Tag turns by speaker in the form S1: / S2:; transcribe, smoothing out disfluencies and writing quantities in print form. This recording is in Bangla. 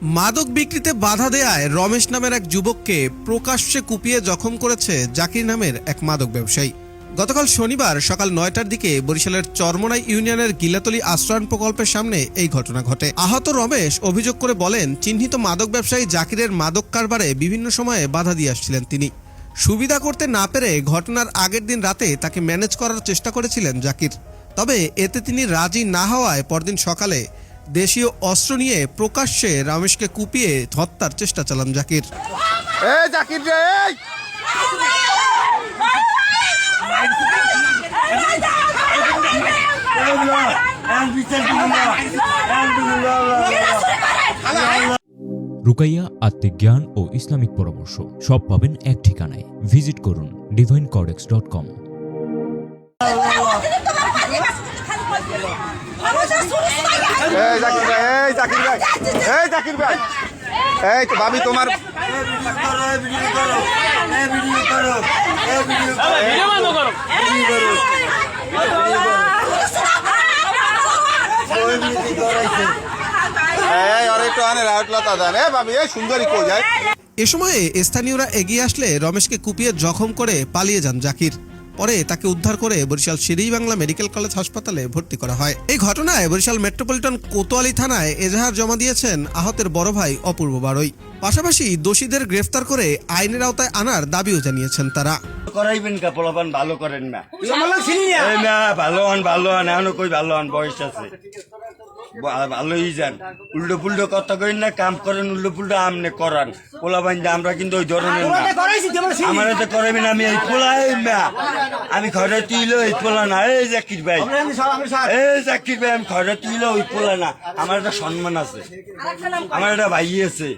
S1: মাদক বিক্রিতে বাধা দেয়ায় রমেশ নামের এক যুবককে প্রকাশ্যে কুপিয়ে জখম করেছে জাকির নামের এক মাদক ব্যবসায়ী। গতকাল শনিবার সকাল ৯টার দিকে বরিশালের চরমোনাই ইউনিয়নের গিলাতলী আশ্রয়ণ প্রকল্পের সামনে এই ঘটনা ঘটে। আহত রমেশ অভিযোগ করে বলেন, চিহ্নিত মাদক ব্যবসায়ী জাকিরের মাদক কারবারে বিভিন্ন সময়ে বাধা দিয়ে আসছিলেন তিনি। সুবিধা করতে না পেরে ঘটনার আগের দিন রাতে তাকে ম্যানেজ করার চেষ্টা করেছিলেন জাকির। তবে এতে তিনি রাজি না হওয়ায় পরদিন সকালে দেশীয় অস্ত্র নিয়ে প্রকাশ্যে রমেশকে কুপিয়ে হত্যার চেষ্টা চালান জাকির।
S2: রুকাইয়া আত্মিক জ্ঞান ও ইসলামিক পরামর্শ সব পাবেন এক ঠিকানায়। ভিজিট করুন divinecodex.com।
S3: ভাবি তোমার
S1: এ সময়ে স্থানীয়রা এগিয়ে আসলে রমেশকে কুপিয়ে জখম করে পালিয়ে যান জাকির। পরে তাকে উদ্ধার করে বরিশাল শের-ই-বাংলা মেডিকেল কলেজ হাসপাতালে ভর্তি করা হয়। এই ঘটনায় বরিশাল মেট্রোপলিটন কোতোয়ালি থানায় এজাহার জমা দিয়েছেন আহতের বড় ভাই অপূর্ব বাড়ই। পাশাপাশি দোষীদের গ্রেফতার করে আইনের আওতায় আনার দাবিও জানিয়েছেন তারা।
S4: করাইবেন কা পোলাপান ভালো করেন না, ভালো হন এখনো কই ভালো হন, বয়স আছে, ভালোই যান। উল্টো পুল্টো কথা করেন না, কাম করেন উল্টো পুল্টো আমনে করান পোলাপান। আমরা কিন্তু ওই ধরনের না, আমার তো করাইবেন। আমি এই পোলাই না, আমি ঘরে তুইল ওই পোলা না। এই জাকির ভাই, আমি ঘরে তুইল ওই পোলা না। আমার একটা সম্মান আছে, আমার একটা ভাই আছে।